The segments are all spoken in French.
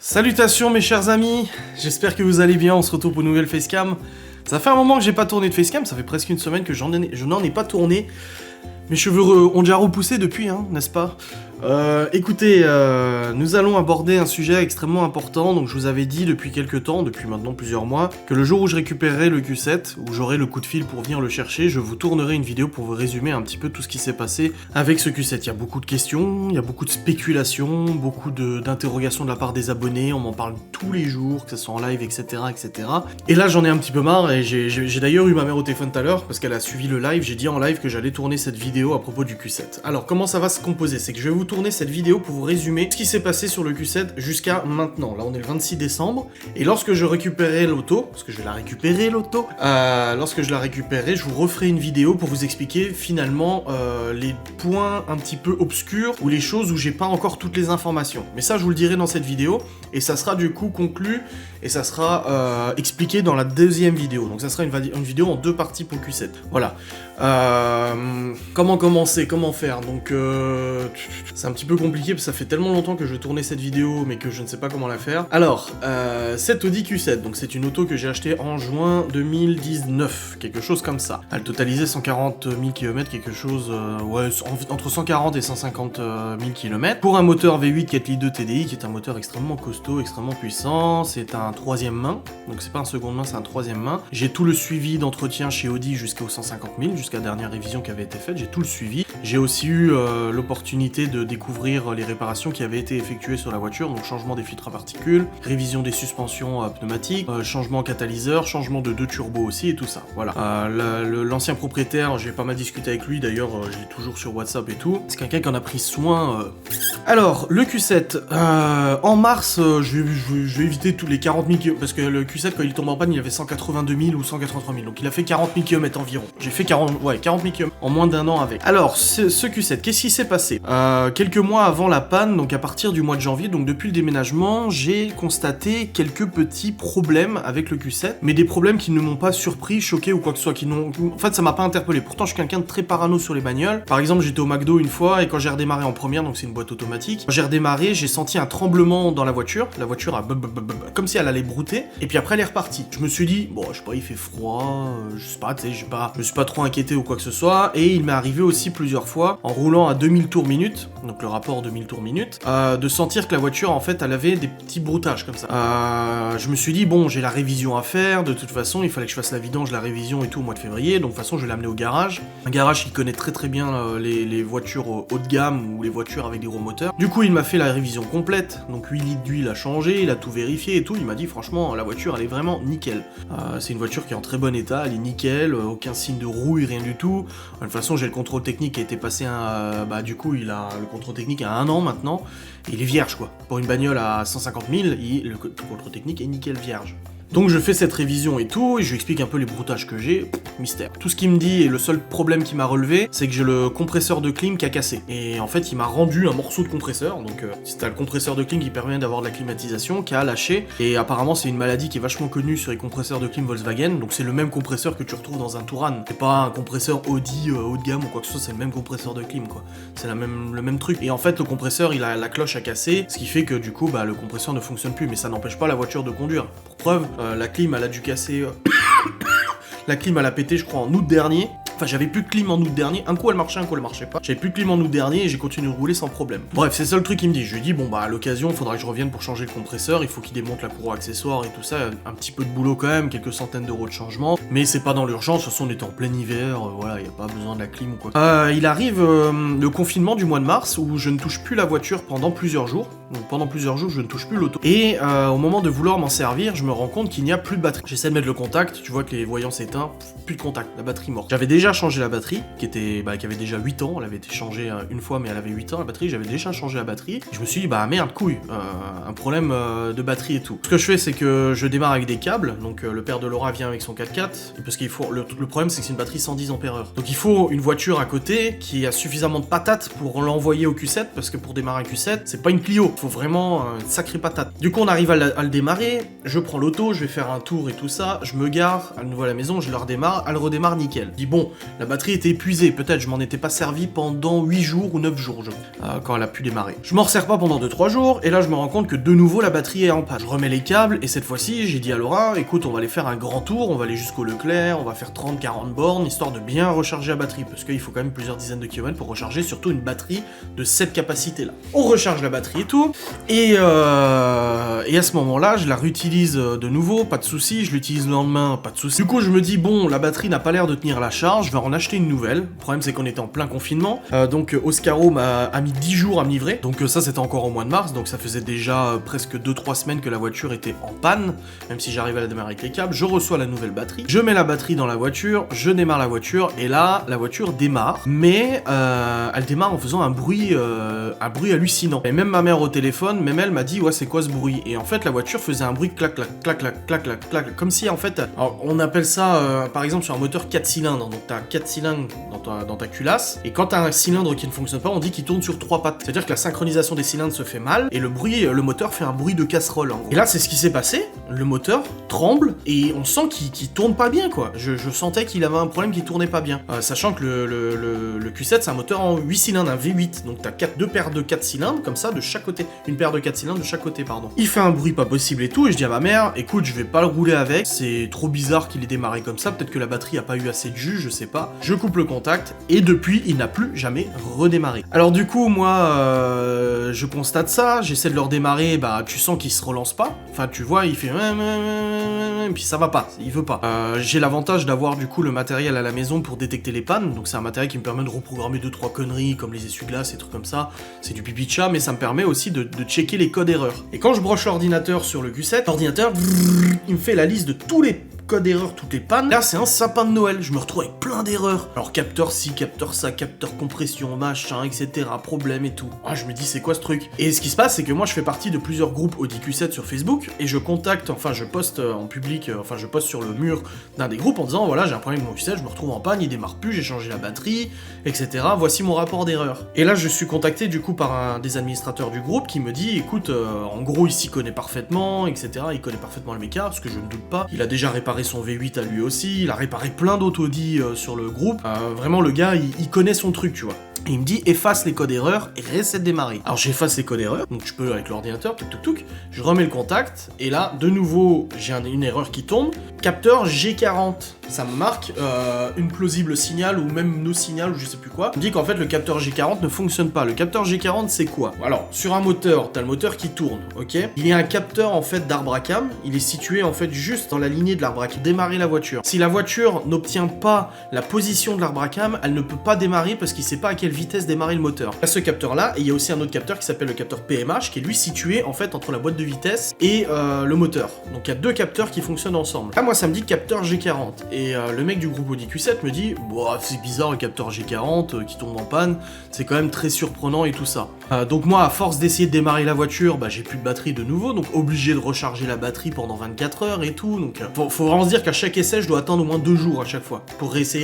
Salutations mes chers amis, j'espère que vous allez bien, on se retrouve pour une nouvelle facecam. Ça fait un moment que j'ai pas tourné de facecam, ça fait presque une semaine que je n'en ai pas tourné. Mes cheveux ont déjà repoussé depuis, hein, n'est-ce pas? Écoutez, nous allons aborder un sujet extrêmement important. Donc je vous avais dit depuis quelques temps, depuis maintenant plusieurs mois, que le jour où je récupérerai le Q7, où j'aurai le coup de fil pour venir le chercher, je vous tournerai une vidéo pour vous résumer un petit peu tout ce qui s'est passé avec ce Q7. Il y a beaucoup de questions, il y a beaucoup de spéculations, beaucoup d'interrogations de la part des abonnés, on m'en parle tous les jours, que ce soit en live, etc. etc. Et là j'en ai un petit peu marre, et j'ai d'ailleurs eu ma mère au téléphone tout à l'heure, parce qu'elle a suivi le live, j'ai dit en live que j'allais tourner cette vidéo à propos du Q7. Alors comment ça va se composer? C'est que je vais vous tourner cette vidéo pour vous résumer ce qui s'est passé sur le Q7 jusqu'à maintenant. Là on est le 26 décembre, et lorsque je récupérerai l'auto, parce que je vais la récupérer l'auto, lorsque je la récupérerai, je vous referai une vidéo pour vous expliquer finalement les points un petit peu obscurs, ou les choses où j'ai pas encore toutes les informations. Mais ça je vous le dirai dans cette vidéo, et ça sera du coup conclu, et ça sera expliqué dans la deuxième vidéo. Donc ça sera une vidéo en deux parties pour le Q7. Voilà. Comment commencer, comment faire? Donc c'est un petit peu compliqué parce que ça fait tellement longtemps que je tournais cette vidéo mais que je ne sais pas comment la faire. Alors, cette Audi Q7, donc c'est une auto que j'ai achetée en juin 2019, quelque chose comme ça. Elle totalisait 140 000 km, quelque chose, ouais, entre 140 et 150 000 km, pour un moteur V8 4 litres 2 TDI qui est un moteur extrêmement costaud, extrêmement puissant. C'est un troisième main, donc c'est pas un seconde main, c'est un troisième main. J'ai tout le suivi d'entretien chez Audi jusqu'aux 150 000, jusqu'à la dernière révision qui avait été faite, j'ai tout le suivi. J'ai aussi eu l'opportunité de découvrir les réparations qui avaient été effectuées sur la voiture, donc changement des filtres à particules, révision des suspensions pneumatiques, changement catalyseur, changement de deux turbos aussi et tout ça. Voilà. L'ancien propriétaire, j'ai pas mal discuté avec lui, d'ailleurs je l'ai toujours sur WhatsApp et tout. C'est quelqu'un qui en a pris soin. Alors, le Q7, en mars, je vais éviter tous les 40 000 km, parce que le Q7 quand il tombe en panne il avait 182 000 ou 183 000, donc il a fait 40 000 km environ. J'ai fait 40 000 km en moins d'un an avec. Alors, ce Q7, qu'est-ce qui s'est passé? Quelques mois avant la panne, donc à partir du mois de janvier, donc depuis le déménagement, j'ai constaté quelques petits problèmes avec le Q7, mais des problèmes qui ne m'ont pas surpris, choqué ou quoi que ce soit, en fait ça m'a pas interpellé. Pourtant je suis quelqu'un de très parano sur les bagnoles. Par exemple, j'étais au McDo une fois et quand j'ai redémarré en première, donc c'est une boîte automatique, quand j'ai redémarré, j'ai senti un tremblement dans la voiture a comme si elle allait brouter, et puis après elle est repartie. Je me suis dit, bon je sais pas, il fait froid, je sais pas, tu sais, je me suis pas trop inquiété ou quoi que ce soit, et il m'est arrivé aussi plusieurs fois, en roulant à 2000 tours minute, donc le rapport 2000 tours minute, de sentir que la voiture en fait elle avait des petits broutages comme ça. Je me suis dit bon, j'ai la révision à faire, de toute façon il fallait que je fasse la vidange, la révision et tout au mois de février, donc de toute façon je vais l'amener au garage, un garage qui connaît très très bien les voitures haut de gamme ou les voitures avec des gros moteurs. Du coup il m'a fait la révision complète, donc 8 litres d'huile à changer, il a tout vérifié et tout, il m'a dit franchement la voiture elle est vraiment nickel. C'est une voiture qui est en très bon état, elle est nickel, aucun signe de rouille, rien du tout. De toute façon j'ai le contrôle technique qui a été passé du coup il a le contrôle technique à 1 an maintenant, et il est vierge quoi. Pour une bagnole à 150 000, le contrôle technique est nickel vierge. Donc je fais cette révision et tout, et je lui explique un peu les broutages que j'ai, mystère. Tout ce qu'il me dit, et le seul problème qu'il m'a relevé, c'est que j'ai le compresseur de clim qui a cassé. Et en fait, il m'a rendu un morceau de compresseur, donc c'est le compresseur de clim qui permet d'avoir de la climatisation, qui a lâché, et apparemment c'est une maladie qui est vachement connue sur les compresseurs de clim Volkswagen, donc c'est le même compresseur que tu retrouves dans un Touran. C'est pas un compresseur Audi haut de gamme ou quoi que ce soit, c'est le même compresseur de clim quoi. C'est le même truc. Et en fait, le compresseur, la cloche a cassé, ce qui fait que du coup, le compresseur ne fonctionne plus, mais ça n'empêche pas la voiture de conduire. Pour preuve, la clim elle a dû casser, la clim elle a pété je crois en août dernier. Enfin, j'avais plus de clim en août dernier. Un coup elle marchait, un coup elle marchait pas. J'avais plus de clim en août dernier et j'ai continué de rouler sans problème. Bref, c'est ça le truc qu'il me dit. Je lui dis, bon à l'occasion, il faudra que je revienne pour changer le compresseur. Il faut qu'il démonte la courroie accessoire et tout ça. Un petit peu de boulot quand même, quelques centaines d'euros de changement. Mais c'est pas dans l'urgence. De toute façon, on était en plein hiver. Voilà, y a pas besoin de la clim ou quoi. Il arrive le confinement du mois de mars où je ne touche plus la voiture pendant plusieurs jours. Donc pendant plusieurs jours, je ne touche plus l'auto. Et au moment de vouloir m'en servir, je me rends compte qu'il n'y a plus de batterie. J'essaie de mettre le contact. Tu vois que les voyants s'éteignent. Plus de contact. La batterie morte. J'avais déjà changé la batterie, qui avait déjà 8 ans, elle avait été changée une fois mais elle avait 8 ans la batterie, j'avais déjà changé la batterie, et je me suis dit merde couille, un problème de batterie et tout. Ce que je fais c'est que je démarre avec des câbles, donc le père de Laura vient avec son 4x4, parce qu'il faut, le problème c'est que c'est une batterie 110 ampères-heure, donc il faut une voiture à côté qui a suffisamment de patates pour l'envoyer au Q7, parce que pour démarrer un Q7, c'est pas une Clio, il faut vraiment une sacrée patate. Du coup on arrive à le démarrer, je prends l'auto, je vais faire un tour et tout ça, je me gare à nouveau à la maison, je la redémarre, elle redémarre nickel. Je dis bon, la batterie était épuisée, peut-être je m'en étais pas servi pendant 8 jours ou 9 jours, quand elle a pu démarrer. Je m'en resserre pas pendant 2-3 jours, et là je me rends compte que de nouveau la batterie est en panne. Je remets les câbles, et cette fois-ci j'ai dit à Laura, écoute, on va aller faire un grand tour, on va aller jusqu'au Leclerc, on va faire 30-40 bornes, histoire de bien recharger la batterie, parce qu'il faut quand même plusieurs dizaines de kilomètres pour recharger, surtout une batterie de cette capacité-là. On recharge la batterie et tout, et à ce moment-là, je la réutilise de nouveau, pas de soucis, je l'utilise le lendemain, pas de soucis. Du coup, je me dis, bon, la batterie n'a pas l'air de tenir la charge, je vais en acheter une nouvelle. Le problème, c'est qu'on était en plein confinement, donc Oscaro a mis 10 jours à me livrer, donc ça, c'était encore au mois de mars, donc ça faisait déjà presque 2-3 semaines que la voiture était en panne, même si j'arrivais à la démarrer avec les câbles. Je reçois la nouvelle batterie, je mets la batterie dans la voiture, je démarre la voiture, et là, la voiture démarre, mais elle démarre en faisant un bruit hallucinant. Et même ma mère au téléphone, même elle m'a dit, ouais, c'est quoi ce bruit? Et en fait, la voiture faisait un bruit clac clac clac clac clac clac clac, comme si en fait, alors, on appelle ça par exemple sur un moteur 4 cylindres, donc t'as 4 cylindres dans ta culasse, et quand t'as un cylindre qui ne fonctionne pas, on dit qu'il tourne sur 3 pattes, c'est à dire que la synchronisation des cylindres se fait mal, et le moteur fait un bruit de casserole en gros. Et là c'est ce qui s'est passé, le moteur tremble, et on sent qu'il tourne pas bien quoi, je sentais qu'il avait un problème qui tournait pas bien, sachant que le Q7 c'est un moteur en 8 cylindres, un V8, donc t'as deux paires de 4 cylindres comme ça de chaque côté, une paire de 4 cylindres de chaque côté, pardon. Il fait un bruit pas possible et tout, et je dis à ma mère, écoute, je vais pas le rouler avec, c'est trop bizarre qu'il ait démarré comme ça, peut-être que la batterie a pas eu assez de jus, je sais pas. Je coupe le contact, et depuis, il n'a plus jamais redémarré. Alors du coup, moi, je constate ça, j'essaie de le redémarrer, bah tu sens qu'il se relance pas, enfin tu vois, il fait puis ça va pas, il veut pas. J'ai l'avantage d'avoir du coup le matériel à la maison pour détecter les pannes, donc c'est un matériel qui me permet de reprogrammer 2-3 conneries, comme les essuie-glaces et trucs comme ça, c'est du pipi de chat, mais ça me permet aussi de checker les codes erreurs. Et quand je branche l'ordinateur sur le Q7, l'ordinateur, il me fait la liste de tous les codes erreurs, toutes les pannes. Là, c'est un sapin de Noël, je me retrouve avec plein d'erreurs. Alors, capteur ci, capteur ça, capteur compression, machin, etc., problème et tout. Ah, je me dis, c'est quoi ce truc? Et ce qui se passe, c'est que moi, je fais partie de plusieurs groupes Audi Q7 sur Facebook, et je contacte, enfin, je poste en public, je poste sur le mur d'un des groupes en disant, voilà, j'ai un problème avec mon Q7, je me retrouve en panne, il démarre plus, j'ai changé la batterie, etc., voici mon rapport d'erreur. Et là, je suis contacté, du coup, par un des administrateurs du groupe qui me dit, écoute, en gros, il s'y connaît parfaitement, etc., il connaît parfaitement le méca, parce que je ne doute pas, il a déjà réparé son V8 à lui aussi, il a réparé plein d'autres Audi sur le groupe, vraiment le gars il connaît son truc, tu vois. Et il me dit efface les codes erreurs et réessaie de démarrer. Alors j'efface les codes erreurs, donc je peux avec l'ordinateur, je remets le contact, et là de nouveau j'ai une erreur qui tombe, capteur G40, ça me marque une plausible signal ou même no signal ou je sais plus quoi. Il me dit qu'en fait le capteur G40 ne fonctionne pas. Le capteur G40 c'est quoi? Alors sur un moteur, t'as le moteur qui tourne, ok? Il y a un capteur en fait d'arbre à cam, il est situé en fait juste dans la lignée de l'arbre à cam. Démarrer la voiture. Si la voiture n'obtient pas la position de l'arbre à cam, elle ne peut pas démarrer parce qu'il sait pas à quelle vitesse démarrer le moteur. Il y a ce capteur là, et il y a aussi un autre capteur qui s'appelle le capteur PMH, qui est lui situé en fait entre la boîte de vitesse et le moteur. Donc il y a deux capteurs qui fonctionnent ensemble. Là moi ça me dit capteur G40, et le mec du groupe Audi Q7 me dit, bah, c'est bizarre le capteur G40 qui tombe en panne, c'est quand même très surprenant et tout ça. Donc moi à force d'essayer de démarrer la voiture, bah j'ai plus de batterie de nouveau, donc obligé de recharger la batterie pendant 24 heures et tout, donc faut vraiment se dire qu'à chaque essai je dois attendre au moins 2 jours à chaque fois pour réessayer.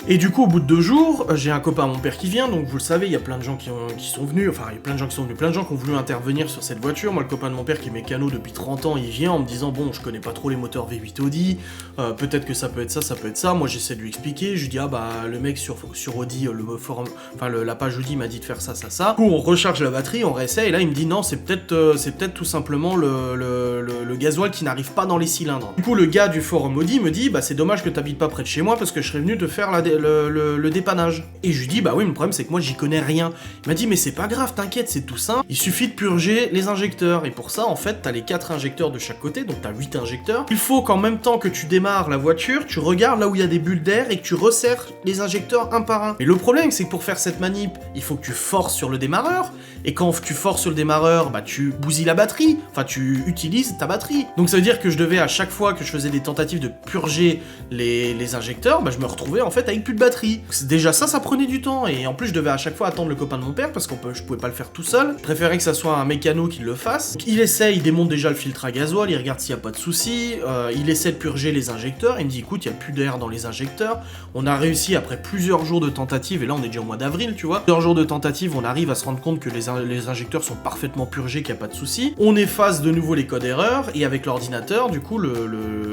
Et du coup au bout de 2 jours, j'ai un copain à mon père qui vient, donc vous le savez, il y a plein de gens qui sont venus, enfin il y a plein de gens qui sont venus, plein de gens qui ont voulu intervenir sur cette voiture. Moi le copain de mon père qui est mécano depuis 30 ans, il vient en me disant bon je connais pas trop les moteurs V8 Audi, peut-être que ça peut être ça, ça peut être ça. Moi j'essaie de lui expliquer, je lui dis ah bah le mec sur Audi, le forum, enfin la page Audi m'a dit de faire ça, ça, ça. Du coup on recharge la batterie, on réessaye, et là il me dit non c'est peut-être tout simplement le gasoil qui n'arrive pas dans les cylindres. Du coup le gars du forum Audi me dit bah c'est dommage que t'habites pas près de chez moi parce que je serais venu te faire le dépannage. Et je lui dis bah oui mais le problème c'est que moi j'y connais rien. Il m'a dit mais c'est pas grave, t'inquiète, c'est tout simple, il suffit de purger les injecteurs, et pour ça en fait t'as les 4 injecteurs de chaque côté, donc t'as 8 injecteurs. Il faut qu'en même temps que tu démarres la voiture, tu regardes là où il y a des bulles d'air et que tu resserres les injecteurs un par un. Mais le problème c'est que pour faire cette manip, il faut que tu forces sur le démarreur, et quand tu forces sur le démarreur, bah tu bousilles la batterie, enfin tu utilises ta batterie. Donc ça veut dire que je devais à chaque fois que je faisais des tentatives de purger les injecteurs, bah je me retrouvais en fait avec plus de batterie. Déjà ça prenait du temps, et en plus je devais à chaque fois attendre le copain de mon père parce que je pouvais pas le faire tout seul. Je préférais que ça soit un mécano qui le fasse. Donc, il essaie, il démonte déjà le filtre à gasoil, il regarde s'il y a pas de soucis, il essaie de purger les injecteurs, il me dit écoute il y a plus d'air dans les injecteurs. On a réussi après plusieurs jours de tentatives, et là on est déjà au mois d'avril tu vois, plusieurs jours de tentatives, on arrive à se rendre compte que les injecteurs sont parfaitement purgés, qu'il n'y a pas de souci. On efface de nouveau les codes erreurs, et avec l'ordinateur, du coup,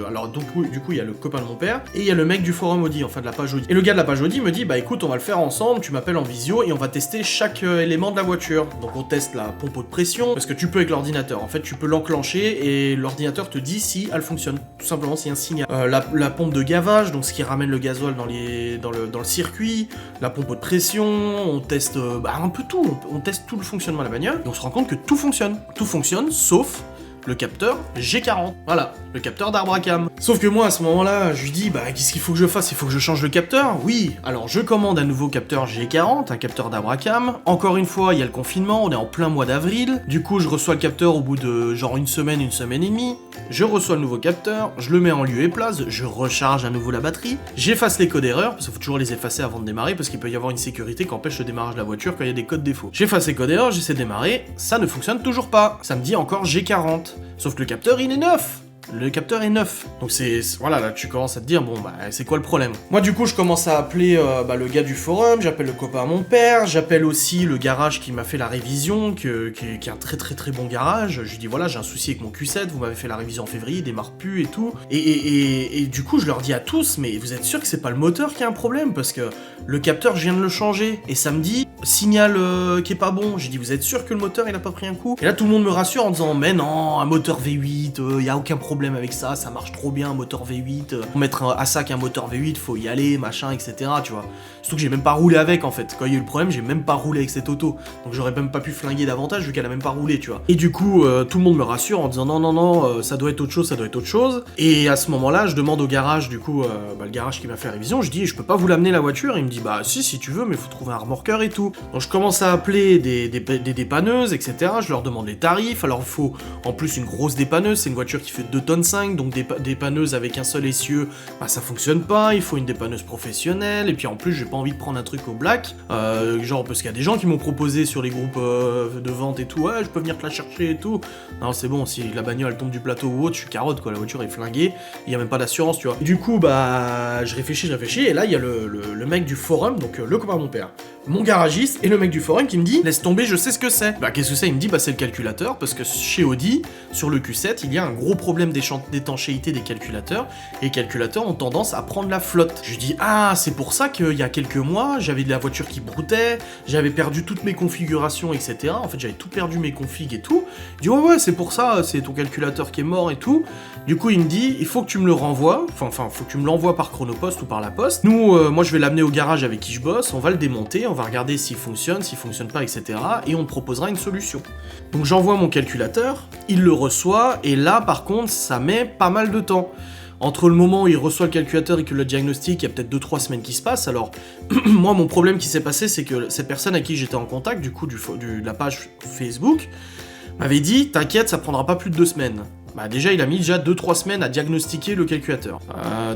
alors du coup, il y a le copain de mon père, et il y a le mec du forum Audi, enfin de la page Audi. Et le gars de la page Audi me dit, bah écoute, on va le faire ensemble, tu m'appelles en visio, et on va tester chaque élément de la voiture. Donc on teste la pompe de pression, parce que tu peux avec l'ordinateur, en fait, tu peux l'enclencher, et l'ordinateur te dit si elle fonctionne, tout simplement, s'il y a un signal. La pompe de gavage, donc ce qui ramène le gasoil dans le circuit, la pompe de pression, on teste un peu tout, on teste tout le fonctionnement de la bagnole, et on se rend compte que tout fonctionne. Tout fonctionne, sauf le capteur G40. Voilà, le capteur d'arbre à cam. Sauf que moi, à ce moment-là, je lui dis, bah, qu'est-ce qu'il faut que je fasse? Il faut que je change le capteur? Oui, alors je commande un nouveau capteur G40, un capteur d'arbre à cam. Encore une fois, il y a le confinement, on est en plein mois d'avril. Du coup, je reçois le capteur au bout de genre une semaine et demie. Je reçois le nouveau capteur, je le mets en lieu et place, je recharge à nouveau la batterie. J'efface les codes erreurs, parce qu'il faut toujours les effacer avant de démarrer, parce qu'il peut y avoir une sécurité qui empêche le démarrage de la voiture quand il y a des codes défauts. J'efface les codes erreurs, j'essaie de démarrer, ça ne fonctionne toujours pas. Ça me dit encore G40. Sauf que le capteur, il est neuf. Le capteur est neuf. Donc voilà, là tu commences à te dire, bon bah c'est quoi le problème? Moi du coup je commence à appeler le gars du forum, j'appelle le copain à mon père, j'appelle aussi le garage qui m'a fait la révision, qui est un très bon garage. Je lui dis voilà, j'ai un souci avec mon Q7, vous m'avez fait la révision en février, il démarre plus et tout. Et du coup je leur dis à tous, mais vous êtes sûr que c'est pas le moteur qui a un problème? Parce que le capteur je viens de le changer, et ça me dit signal qui est pas bon. J'ai dit vous êtes sûr que le moteur il a pas pris un coup? Et là tout le monde me rassure en disant mais non, un moteur V8, y a aucun problème avec ça marche trop bien, un moteur V8, pour mettre à sac un moteur V8, faut y aller, machin, etc. Tu vois. Surtout que j'ai même pas roulé avec en fait. Quand il y a eu le problème, j'ai même pas roulé avec cette auto. Donc j'aurais même pas pu flinguer davantage vu qu'elle a même pas roulé, tu vois. Et du coup, tout le monde me rassure en disant non, ça doit être autre chose. Et à ce moment-là, je demande au garage, du coup, le garage qui m'a fait la révision, je dis je peux pas vous l'amener la voiture? Il me dit bah si tu veux, mais faut trouver un remorqueur et tout. Donc je commence à appeler des dépanneuses, etc. Je leur demande les tarifs. Alors il faut en plus une grosse dépanneuse, c'est une voiture qui fait 2,5 tonnes, donc des dépanneuses avec un seul essieu, bah ça fonctionne pas, il faut une dépanneuse professionnelle, et puis en plus j'ai pas envie de prendre un truc au black, genre parce qu'il y a des gens qui m'ont proposé sur les groupes de vente et tout, ouais je peux venir te la chercher et tout. Non c'est bon, si la bagnole elle tombe du plateau ou autre, je suis carotte quoi, la voiture est flinguée, il y a même pas d'assurance tu vois. Et du coup bah je réfléchis, et là il y a le mec du forum, donc le copain de mon père, mon garagiste et le mec du forum qui me dit laisse tomber, je sais ce que c'est. Bah qu'est-ce que c'est? Il me dit bah c'est le calculateur, parce que chez Audi, sur le Q7, il y a un gros problème d'étanchéité des calculateurs, et les calculateurs ont tendance à prendre la flotte. Je lui dis ah c'est pour ça qu'il y a quelques mois, j'avais de la voiture qui broutait, j'avais perdu toutes mes configurations, etc. En fait j'avais tout perdu mes configs et tout. Il dit ouais c'est pour ça, c'est ton calculateur qui est mort et tout. Du coup il me dit il faut que tu me le renvoies, enfin faut que tu me l'envoies par Chronopost ou par la poste. Nous, moi je vais l'amener au garage avec qui je bosse, on va le démonter, on va regarder s'il fonctionne pas, etc. Et on te proposera une solution. Donc j'envoie mon calculateur, il le reçoit, et là par contre ça met pas mal de temps. Entre le moment où il reçoit le calculateur et que le diagnostic, il y a peut-être 2-3 semaines qui se passent. Alors, moi, mon problème qui s'est passé, c'est que cette personne à qui j'étais en contact, du coup, de la page Facebook, m'avait dit, t'inquiète, ça prendra pas plus de 2 semaines. Bah déjà il a mis 2-3 semaines à diagnostiquer le calculateur.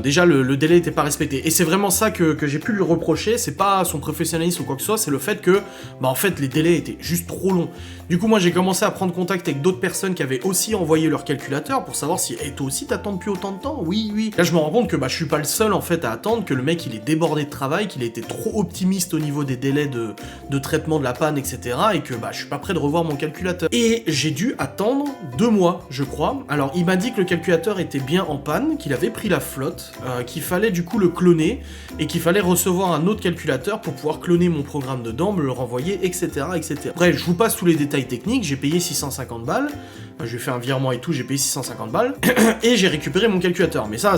Déjà le délai n'était pas respecté. Et c'est vraiment ça que j'ai pu lui reprocher, c'est pas son professionnalisme ou quoi que ce soit, c'est le fait que, bah en fait les délais étaient juste trop longs. Du coup moi j'ai commencé à prendre contact avec d'autres personnes qui avaient aussi envoyé leur calculateur pour savoir si, toi aussi t'attends depuis autant de temps? Oui. Là je me rends compte que bah je suis pas le seul en fait à attendre, que le mec il est débordé de travail, qu'il a été trop optimiste au niveau des délais de traitement de la panne, etc. Et que bah je suis pas prêt de revoir mon calculateur. Et j'ai dû attendre 2 mois, je crois. Alors, il m'a dit que le calculateur était bien en panne, qu'il avait pris la flotte, qu'il fallait du coup le cloner, et qu'il fallait recevoir un autre calculateur pour pouvoir cloner mon programme dedans, me le renvoyer, etc. Bref, je vous passe tous les détails techniques, j'ai payé 650 balles, j'ai fait un virement et tout, j'ai payé 650 balles, et j'ai récupéré mon calculateur. Mais ça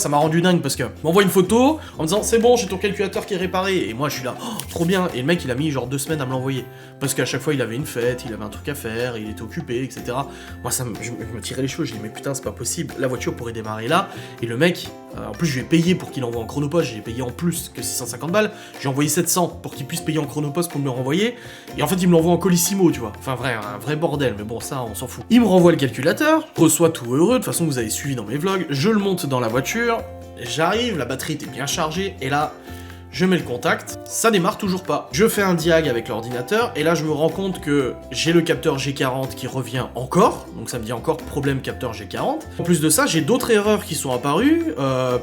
m'a rendu dingue, parce que m'envoie une photo en me disant c'est bon, j'ai ton calculateur qui est réparé, et moi je suis là, oh, trop bien, et le mec il a mis genre 2 semaines à me l'envoyer, parce qu'à chaque fois il avait une fête, il avait un truc à faire, il était occupé, etc. Moi je me tirais les cheveux, je dis mais putain c'est pas possible, la voiture pourrait démarrer là, et le mec, en plus je lui ai payé pour qu'il envoie en Chronopost, j'ai payé en plus que 650 balles, j'ai envoyé 700 pour qu'il puisse payer en Chronopost pour me le renvoyer, et en fait il me l'envoie en Colissimo, tu vois, enfin un vrai bordel, mais bon ça on s'en fout. Il me renvoie le calculateur, je reçois tout heureux, de toute façon vous avez suivi dans mes vlogs, je le monte dans la voiture, j'arrive, la batterie était bien chargée, et là, je mets le contact, ça démarre toujours pas. Je fais un diag avec l'ordinateur, et là je me rends compte que j'ai le capteur G40 qui revient encore, donc ça me dit encore problème capteur G40. En plus de ça, j'ai d'autres erreurs qui sont apparues,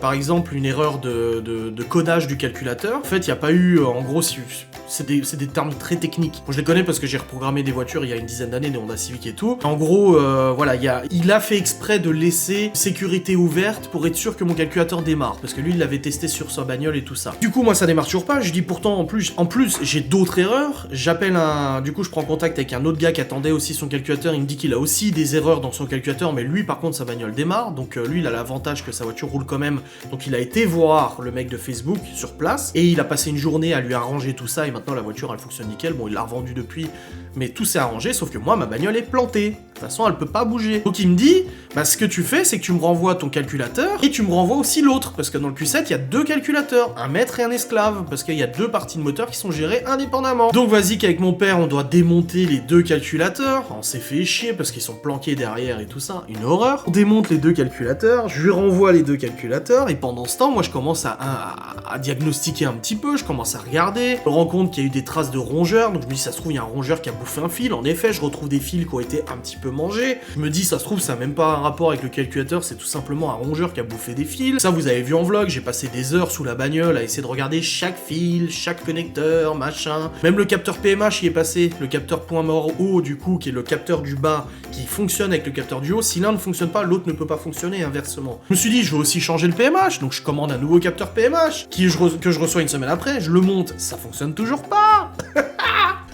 par exemple une erreur de codage du calculateur. En fait, il n'y a pas eu, en gros, c'est des termes très techniques. Moi, je les connais parce que j'ai reprogrammé des voitures il y a une dizaine d'années, des Honda Civic et tout. En gros, voilà, il a fait exprès de laisser sécurité ouverte pour être sûr que mon calculateur démarre, parce que lui, il l'avait testé sur sa bagnole et tout ça. Du coup, moi, ça démarre toujours pas. Je dis pourtant, en plus, j'ai d'autres erreurs. J'appelle du coup, je prends contact avec un autre gars qui attendait aussi son calculateur. Il me dit qu'il a aussi des erreurs dans son calculateur, mais lui, par contre, sa bagnole démarre. Donc, lui, il a l'avantage que sa voiture roule quand même. Donc, il a été voir le mec de Facebook sur place et il a passé une journée à lui arranger tout ça. Et maintenant, la voiture, elle fonctionne nickel. Bon, il l'a revendue depuis, mais tout s'est arrangé. Sauf que moi, ma bagnole est plantée. De toute façon, elle peut pas bouger. Donc, il me dit, bah, ce que tu fais, c'est que tu me renvoies ton calculateur et tu me renvoies aussi l'autre. Parce que dans le Q7, il y a deux calculateurs, un maître et un esclave. Parce qu'il y a deux parties de moteur qui sont gérées indépendamment. Donc, vas-y, qu'avec mon père, on doit démonter les deux calculateurs. On s'est fait chier parce qu'ils sont planqués derrière et tout ça. Une horreur. On démonte les deux calculateurs, je lui renvoie les deux calculateurs et pendant ce temps, moi, je commence à diagnostiquer un petit peu. Je commence à regarder. Je me rends compte qu'il y a eu des traces de rongeurs. Donc, je me dis, ça se trouve, il y a un rongeur qui a bouffé un fil. En effet, je retrouve des fils qui ont été un petit peu mangés. Je me dis, ça se trouve, ça n'a même pas un rapport avec le calculateur. C'est tout simplement un rongeur qui a bouffé des fils. Ça, vous avez vu en vlog. J'ai passé des heures sous la bagnole à essayer de regarder chaque fil, chaque connecteur, machin. Même le capteur PMH y est passé. Le capteur point mort haut, du coup, qui est le capteur du bas, qui fonctionne avec le capteur du haut. Si l'un ne fonctionne pas, l'autre ne peut pas fonctionner, inversement. Je me suis dit, je veux aussi changer le PMH. Donc, je commande un nouveau capteur PMH que je reçois une semaine après. Je le monte. Ça fonctionne toujours pas.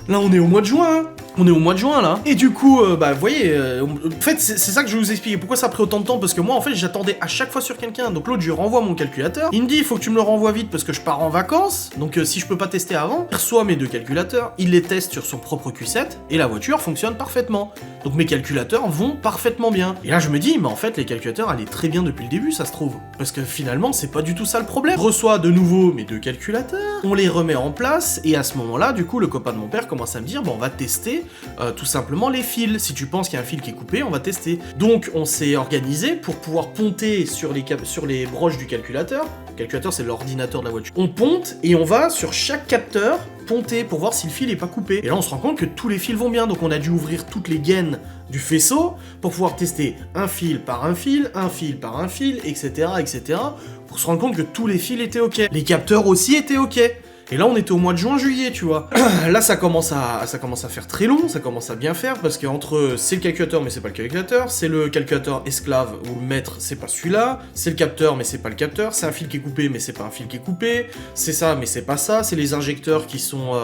Là, on est au mois de juin. On est au mois de juin, là. Et du coup, bah, vous voyez, en fait, c'est ça que je vais vous expliquer. Pourquoi ça a pris autant de temps? Parce que moi, en fait, j'attendais à chaque fois sur quelqu'un. Donc l'autre, je lui renvoie mon calculateur. Il me dit, il faut que tu me le renvoies vite parce que je pars en vacances. Donc si je peux pas tester avant, il reçoit mes deux calculateurs. Il les teste sur son propre Q7 et la voiture fonctionne parfaitement. Donc mes calculateurs vont parfaitement bien. Et là, je me dis, mais en fait, les calculateurs allaient très bien depuis le début, ça se trouve. Parce que finalement, c'est pas du tout ça le problème. Je reçois de nouveau mes deux calculateurs. On les remet en place. Et à ce moment-là, du coup, le copain de mon père commence à me dire, bon, on va tester tout simplement les fils. Si tu penses qu'il y a un fil qui est coupé, on va tester. Donc on s'est organisé pour pouvoir ponter sur les broches du calculateur. Le calculateur, c'est l'ordinateur de la voiture. On ponte et on va sur chaque capteur ponter pour voir si le fil est pas coupé. Et là on se rend compte que tous les fils vont bien. Donc on a dû ouvrir toutes les gaines du faisceau pour pouvoir tester un fil par un fil par un fil, etc., etc. pour se rendre compte que tous les fils étaient ok. Les capteurs aussi étaient ok. Et là, on était au mois de juin-juillet, tu vois. Là, ça commence à faire très long, ça commence à bien faire, parce qu'entre c'est le calculateur, mais c'est pas le calculateur, c'est le calculateur esclave ou le maître, c'est pas celui-là, c'est le capteur, mais c'est pas le capteur, c'est un fil qui est coupé, mais c'est pas un fil qui est coupé, c'est ça, mais c'est pas ça, c'est les injecteurs qui sont...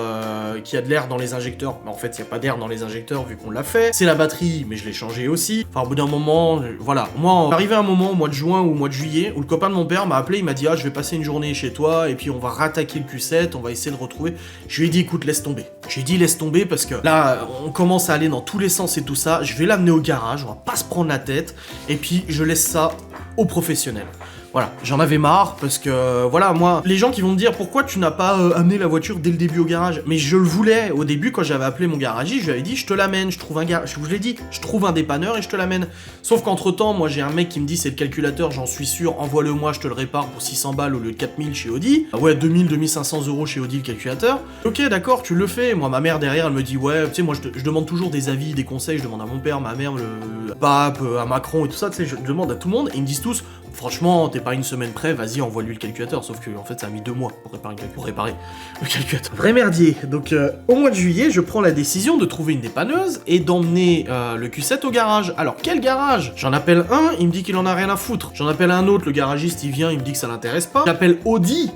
qui a de l'air dans les injecteurs, mais en fait, il y a pas d'air dans les injecteurs, vu qu'on l'a fait, c'est la batterie, mais je l'ai changé aussi. Enfin, au bout d'un moment, voilà. Moi, arrivé à un moment, au mois de juin ou au mois de juillet, où le copain de mon père m'a appelé, il m'a dit « Ah, je vais passer une journée chez toi, et puis on va rattaquer le Q7, on va essayer de retrouver. » Je lui ai dit, écoute, laisse tomber. J'ai dit, laisse tomber parce que là, on commence à aller dans tous les sens et tout ça. Je vais l'amener au garage, on va pas se prendre la tête. Et puis, je laisse ça aux professionnels. Voilà, j'en avais marre parce que, voilà, moi, les gens qui vont me dire pourquoi tu n'as pas amené la voiture dès le début au garage. Mais je le voulais au début quand j'avais appelé mon garagiste, je lui avais dit je te l'amène, je trouve un gars, je vous l'ai dit, je trouve un dépanneur et je te l'amène. Sauf qu'entre temps, moi j'ai un mec qui me dit c'est le calculateur, j'en suis sûr, envoie-le moi, je te le répare pour 600 balles au lieu de 4000 chez Audi. Ah ouais, 2500 € chez Audi le calculateur. Ok, d'accord, tu le fais. Moi, ma mère derrière, elle me dit ouais, tu sais, moi je demande toujours des avis, des conseils, je demande à mon père, ma mère, le pape, à Macron et tout ça, tu sais, je demande à tout le monde et ils me disent tous franchement, t'es pas une semaine près, vas-y, envoie-lui le calculateur. Sauf que, en fait, ça a mis 2 mois pour réparer le calculateur. Vrai merdier. Donc, au mois de juillet, je prends la décision de trouver une dépanneuse et d'emmener le Q7 au garage. Alors, quel garage? J'en appelle un, il me dit qu'il en a rien à foutre. J'en appelle un autre, le garagiste, il vient, il me dit que ça l'intéresse pas. J'appelle Audi.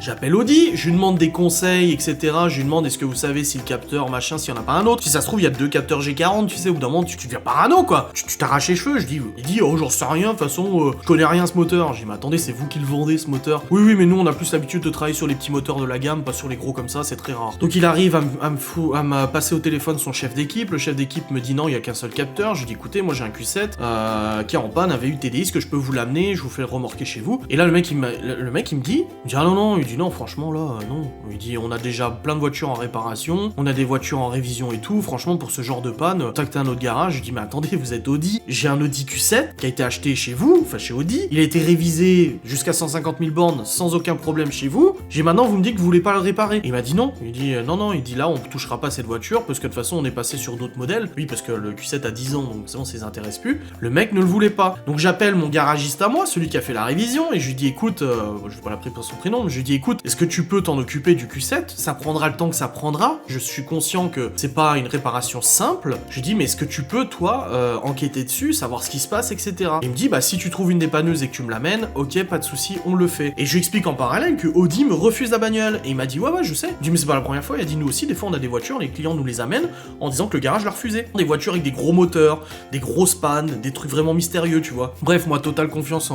J'appelle Audi, je lui demande des conseils, etc. Je lui demande est-ce que vous savez si le capteur, machin, s'il y en a pas un autre. Si ça se trouve, il y a 2 capteurs G40, tu sais, au bout d'un moment, tu deviens parano, quoi. Tu t'arraches les cheveux, il dit, oh, j'en sais rien, de toute façon, je connais rien à ce moteur. J'ai dit, mais attendez, c'est vous qui le vendez, ce moteur. Oui, mais nous, on a plus l'habitude de travailler sur les petits moteurs de la gamme, pas sur les gros comme ça, c'est très rare. Donc, il arrive à me passer au téléphone son chef d'équipe. Le chef d'équipe me dit, non, il y a qu'un seul capteur. Je lui dis, écoutez, moi, j'ai un Q7 qui est en panne, avait eu TDI, est-ce que je peux vous l'amener, je vous fais le remorquer chez vous. Et là, le mec, il me dit, Il dit ah non, il dit non, franchement là, non. Il dit on a déjà plein de voitures en réparation, on a des voitures en révision et tout, franchement pour ce genre de panne, contactez un autre garage. Je dis mais attendez, vous êtes Audi, j'ai un Audi Q7 qui a été acheté chez vous, enfin chez Audi, il a été révisé jusqu'à 150 000 bornes sans aucun problème chez vous, j'ai maintenant vous me dites que vous voulez pas le réparer. Et il m'a dit non, il dit non, il dit là on touchera pas cette voiture parce que de toute façon on est passé sur d'autres modèles, oui parce que le Q7 a 10 ans donc c'est bon ça les intéresse plus, le mec ne le voulait pas. Donc j'appelle mon garagiste à moi, celui qui a fait la révision, et je lui dis écoute, je vais pas l'appeler par son prénom, mais je lui dis écoute, est-ce que tu peux t'en occuper du Q7, ça prendra le temps que ça prendra, je suis conscient que c'est pas une réparation simple, je lui dis mais est-ce que tu peux toi enquêter dessus, savoir ce qui se passe, etc. Il me dit bah si tu trouves une dépanneuse et que tu me l'amènes, ok pas de souci, on le fait. Et je lui explique en parallèle que Audi me refuse la bagnole, et il m'a dit ouais je sais. Je dis mais c'est pas la première fois, il a dit nous aussi des fois on a des voitures, les clients nous les amènent en disant que le garage l'a refusé. Des voitures avec des gros moteurs, des grosses pannes, des trucs vraiment mystérieux tu vois. Bref moi totale confiance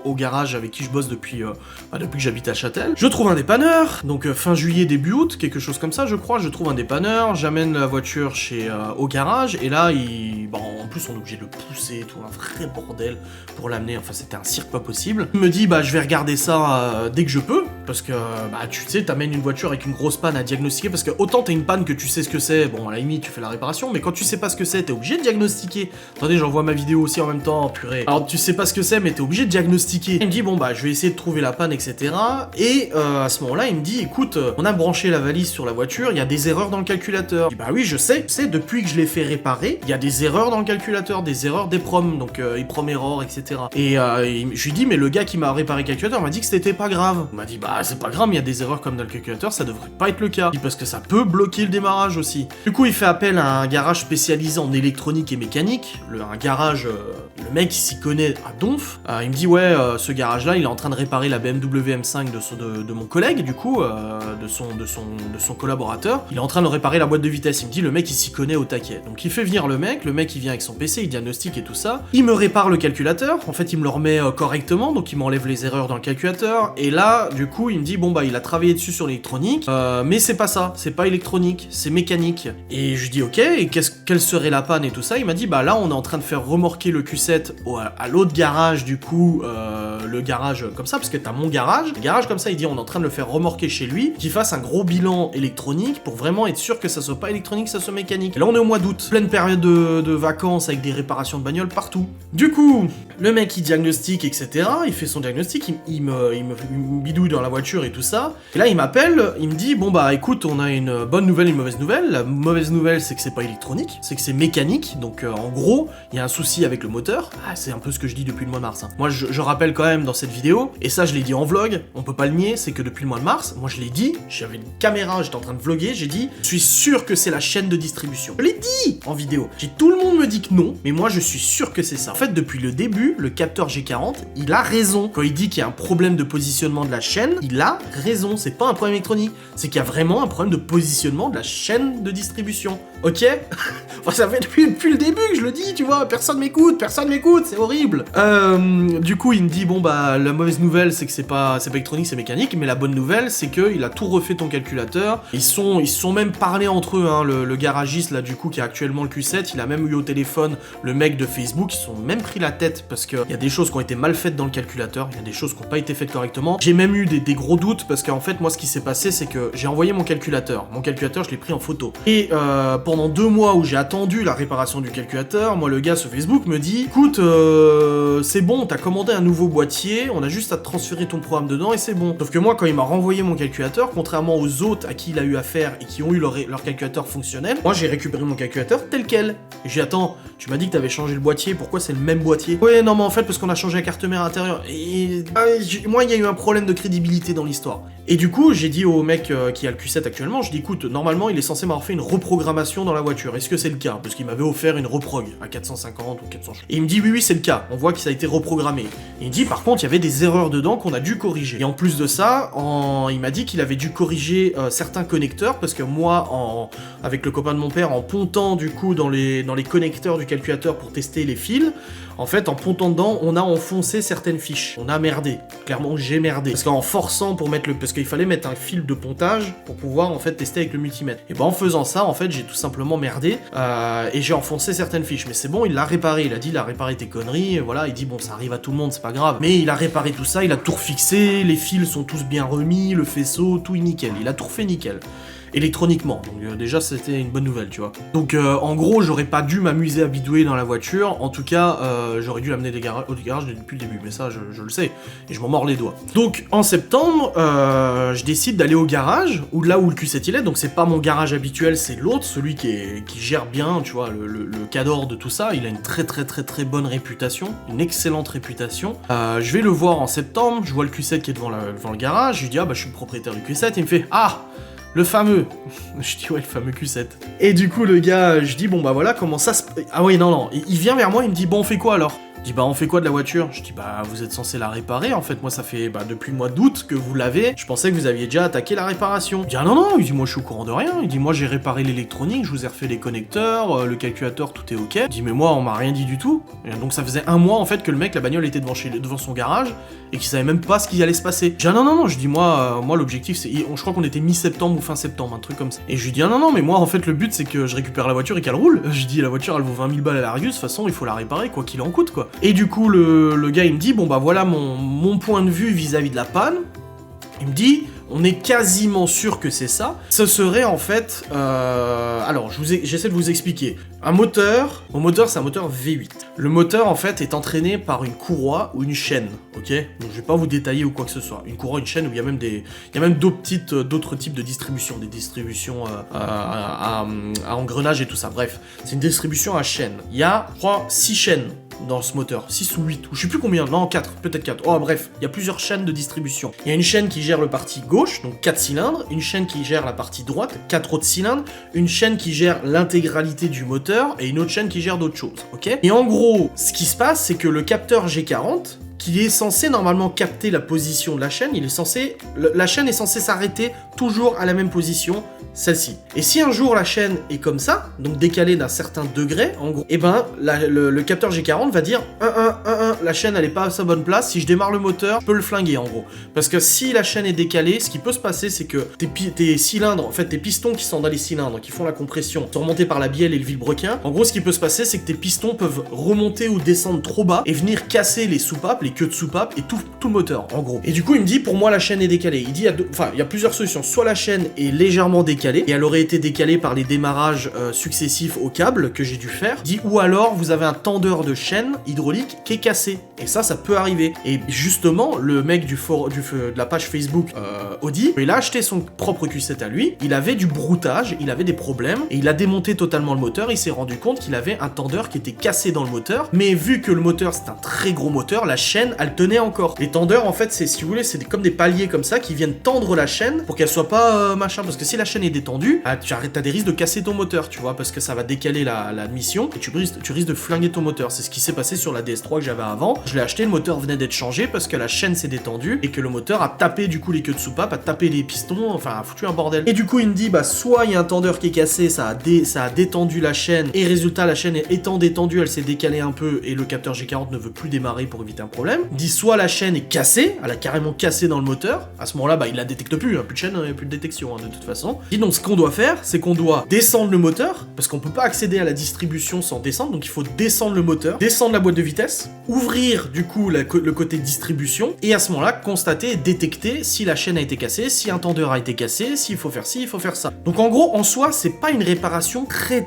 au garage avec qui je bosse depuis que j'habite à Châtel. Je trouve un dépanneur, donc fin juillet début août, quelque chose comme ça je crois, je trouve un dépanneur, j'amène la voiture au garage, et là en plus on est obligé de le pousser, tout un vrai bordel pour l'amener, enfin c'était un cirque pas possible. Il me dit bah je vais regarder ça dès que je peux, parce que tu sais t'amènes une voiture avec une grosse panne à diagnostiquer, parce que autant t'as une panne que tu sais ce que c'est, bon à la limite tu fais la réparation, mais quand tu sais pas ce que c'est, t'es obligé de diagnostiquer. Attendez, j'envoie ma vidéo aussi en même temps, purée. Alors tu sais pas ce que c'est, mais t'es obligé de diagnostiquer. Il me dit bon je vais essayer de trouver la panne, etc. Et à ce moment-là, il me dit écoute, on a branché la valise sur la voiture, il y a des erreurs dans le calculateur. Je dis bah oui, je sais, depuis que je l'ai fait réparer, il y a des erreurs dans le calculateur, des erreurs d'EPROM, donc EPROM error, etc. Et je lui dis mais le gars qui m'a réparé le calculateur m'a dit que c'était pas grave. Il m'a dit bah c'est pas grave, il y a des erreurs comme dans le calculateur, ça devrait pas être le cas. Parce que ça peut bloquer le démarrage aussi. Du coup, il fait appel à un garage spécialisé en électronique et mécanique. Un garage, le mec il s'y connaît à donf. Il me dit ouais, ce garage-là, il est en train de réparer la BMW M5 de mon collègue, du coup, de son collaborateur. Il est en train de réparer la boîte de vitesse. Il me dit le mec il s'y connaît au taquet. Donc il fait venir le mec il vient avec son PC, il diagnostique et tout ça. Il me répare le calculateur. En fait, il me le remet correctement, donc il m'enlève les erreurs dans le calculateur. Et là, du coup, il me dit bon il a travaillé dessus sur l'électronique, mais c'est pas ça, c'est pas électronique, c'est mécanique. Et je lui dis ok, et quelle serait la panne et tout ça. Il m'a dit bah là on est en train de faire remorquer le Q7 à l'autre garage, du coup le garage comme ça, parce que t'as mon garage, le garage comme ça, il dit on est en train de le faire remorquer chez lui, qu'il fasse un gros bilan électronique pour vraiment être sûr que ça soit pas électronique, que ça soit mécanique. Et là on est au mois d'août, pleine période de vacances avec des réparations de bagnoles partout. Du coup, le mec il diagnostique, etc. Il fait son diagnostic, il me bidouille dans la voiture et tout ça. Et là il m'appelle, il me dit bon écoute, on a une bonne nouvelle et une mauvaise nouvelle. La mauvaise nouvelle c'est que c'est pas électronique, c'est que c'est mécanique, donc en gros il y a un souci avec le moteur. C'est un peu ce que je dis depuis le mois de mars. Moi je rappelle quand même dans cette vidéo, et ça je l'ai dit en vlog, on peut pas le nier, c'est que depuis le mois de mars, moi je l'ai dit, j'avais une caméra, j'étais en train de vlogger, j'ai dit je suis sûr que c'est la chaîne de distribution. Je l'ai dit en vidéo. Tout le monde me dit que non, mais moi je suis sûr que c'est ça. En fait depuis le début, le capteur G40, il a raison. Quand il dit qu'il y a un problème de positionnement de la chaîne, il a raison, c'est pas un problème électronique, c'est qu'il y a vraiment un problème de positionnement de la chaîne de distribution. Ok? Enfin, ça fait depuis le début que je le dis, tu vois, personne m'écoute, c'est horrible. Du coup, il me dit, bon, la mauvaise nouvelle, c'est que c'est pas électronique, c'est mécanique, mais la bonne nouvelle, c'est qu'il a tout refait ton calculateur. Ils se sont même parlé entre eux, hein, le garagiste, là, du coup, qui a actuellement le Q7, il a même eu au téléphone le mec de Facebook, ils se sont même pris la tête, parce qu'il y a des choses qui ont été mal faites dans le calculateur, il y a des choses qui n'ont pas été faites correctement. J'ai même eu des gros doutes, parce qu'en fait, moi, ce qui s'est passé, c'est que j'ai envoyé mon calculateur, je l'ai pris en photo. Et pendant 2 mois où j'ai attendu la réparation du calculateur, moi, le gars sur Facebook me dit, écoute, c'est bon, t'as commandé un nouveau boîtier, on a juste à te transférer ton programme dedans et c'est bon. Sauf que moi, quand il m'a renvoyé mon calculateur, contrairement aux autres à qui il a eu affaire et qui ont eu leur calculateur fonctionnel, moi j'ai récupéré mon calculateur tel quel. Et j'ai dit, attends, tu m'as dit que t'avais changé le boîtier, pourquoi c'est le même boîtier? Ouais, non, mais en fait, parce qu'on a changé la carte mère intérieure. Et moi, il y a eu un problème de crédibilité dans l'histoire. Et du coup, j'ai dit au mec qui a le Q7 actuellement, je dis, écoute, normalement, il est censé m'avoir fait une reprogrammation dans la voiture. Est-ce que c'est le cas? Parce qu'il m'avait offert une reprog à 450 ou 400. Et il me dit, oui, c'est le cas. On voit que ça a été reprogrammé. Et il me dit, par contre, il y avait des erreurs dedans qu'on a dû corriger. Et en plus de ça, il m'a dit qu'il avait dû corriger certains connecteurs, parce que moi, avec le copain de mon père, en pontant du coup dans les connecteurs du calculateur pour tester les fils, en fait, en pontant dedans, on a enfoncé certaines fiches. On a merdé. Clairement, j'ai merdé. Parce qu'en forçant pour mettre parce qu'il fallait mettre un fil de pontage pour pouvoir en fait tester avec le multimètre. Et en faisant ça, en fait, j'ai tout simplement merdé et j'ai enfoncé certaines fiches. Mais c'est bon, il l'a réparé. Il a dit, il a réparé tes conneries. Voilà, il dit bon, ça arrive à tout le monde, c'est pas grave. Mais il a réparé tout ça, il a tout refixé, les fils sont tous bien remis, le faisceau, tout est nickel, il a tout refait nickel. Électroniquement, donc déjà c'était une bonne nouvelle, tu vois. Donc en gros, j'aurais pas dû m'amuser à bidouiller dans la voiture, en tout cas, j'aurais dû l'amener au garage depuis le début, mais ça je le sais, et je m'en mords les doigts. Donc en septembre, je décide d'aller au garage, là où le Q7 il est, donc c'est pas mon garage habituel, c'est l'autre, celui qui gère bien, tu vois, le cadre de tout ça, il a une très bonne réputation, une excellente réputation. Je vais le voir en septembre, je vois le Q7 qui est devant le garage, je lui dis ah bah je suis le propriétaire du Q7, il me fait ah le fameux. Je dis ouais, le fameux Q7. Et du coup, le gars, je dis bon bah voilà, comment ça se... Ah oui, non, il vient vers moi, il me dit bon, on fait quoi alors? Je dis bah on fait quoi de la voiture? Je dis bah vous êtes censé la réparer, en fait moi ça fait depuis le mois d'août que vous l'avez, je pensais que vous aviez déjà attaqué la réparation. Il dit ah non, il dit moi je suis au courant de rien, il dit moi j'ai réparé l'électronique, je vous ai refait les connecteurs, le calculateur, tout est ok. Il dit mais moi on m'a rien dit du tout. Et donc ça faisait un mois en fait que le mec, la bagnole était devant son garage et qu'il savait même pas ce qui allait se passer. Je dis ah non, je dis moi l'objectif c'est, je crois qu'on était mi-septembre ou fin septembre, un truc comme ça. Et je lui dis ah non mais moi en fait le but c'est que je récupère la voiture et qu'elle roule. Je dis la voiture elle vaut 20 000 balles à l'Argus, de toute façon il faut la réparer quoi qu'il en coûte quoi. Et du coup le gars il me dit bon bah voilà mon point de vue vis-à-vis de la panne. Il me dit on est quasiment sûr que c'est ça. Ce serait en fait alors j'essaie de vous expliquer. Mon moteur c'est un moteur V8. Le moteur en fait est entraîné par une courroie ou une chaîne, ok? Donc je vais pas vous détailler ou quoi que ce soit. Une courroie, une chaîne où il y a même d'autres types de distributions, des distributions à engrenage et tout ça. Bref, c'est une distribution à chaîne. Il y a, je crois, 6 chaînes dans ce moteur, 6 ou 8, ou je sais plus combien, non 4, peut-être 4. Oh bref, il y a plusieurs chaînes de distribution. Il y a une chaîne qui gère le parti gauche, donc 4 cylindres, une chaîne qui gère la partie droite, 4 autres cylindres, une chaîne qui gère l'intégralité du moteur, et une autre chaîne qui gère d'autres choses, ok? Et en gros, ce qui se passe, c'est que le capteur G40, qui est censé normalement capter la position de la chaîne, la chaîne est censée s'arrêter toujours à la même position, celle-ci. Et si un jour la chaîne est comme ça, donc décalée d'un certain degré, en gros, et ben le capteur G40 va dire 1, la chaîne elle est pas à sa bonne place, si je démarre le moteur, je peux le flinguer en gros. Parce que si la chaîne est décalée, ce qui peut se passer c'est que tes cylindres, en fait tes pistons qui sont dans les cylindres, qui font la compression, sont remontés par la bielle et le vilebrequin. En gros ce qui peut se passer c'est que tes pistons peuvent remonter ou descendre trop bas et venir casser les soupapes, les queues de soupape et tout le moteur en gros. Et du coup il me dit pour moi la chaîne est décalée. Il dit il y a plusieurs solutions. Soit la chaîne est légèrement décalée et elle aurait été décalée par les démarrages successifs au câble que j'ai dû faire. Il dit ou alors vous avez un tendeur de chaîne hydraulique qui est cassé. Et ça peut arriver. Et justement le mec de la page Facebook Audi, il a acheté son propre Q7 à lui. Il avait du broutage, il avait des problèmes et il a démonté totalement le moteur. Il s'est rendu compte qu'il avait un tendeur qui était cassé dans le moteur. Mais vu que le moteur c'est un très gros moteur, la chaîne elle tenait encore. Les tendeurs en fait c'est, si vous voulez, c'est comme des paliers comme ça qui viennent tendre la chaîne pour qu'elle soit pas machin, parce que si la chaîne est détendue, t'as des risques de casser ton moteur, tu vois, parce que ça va décaler la mission et tu risques de flinguer ton moteur. C'est ce qui s'est passé sur la DS3 que j'avais avant. Je l'ai acheté, le moteur venait d'être changé parce que la chaîne s'est détendue et que le moteur a tapé du coup les queues de soupape, a tapé les pistons, enfin a foutu un bordel. Et du coup il me dit soit il y a un tendeur qui est cassé, ça a détendu la chaîne et résultat la chaîne étant détendue, elle s'est décalée un peu et le capteur G40 ne veut plus démarrer pour éviter un problème. Il dit soit la chaîne est cassée, elle a carrément cassé dans le moteur. À ce moment-là, il la détecte plus, plus de chaîne, plus de détection de toute façon. Et donc ce qu'on doit faire, c'est qu'on doit descendre le moteur, parce qu'on peut pas accéder à la distribution sans descendre, donc il faut descendre le moteur, descendre la boîte de vitesse, ouvrir du coup le côté distribution, et à ce moment-là, constater et détecter si la chaîne a été cassée, si un tendeur a été cassé, s'il faut faire ci, il faut faire ça. Donc en gros, en soi, c'est pas une réparation très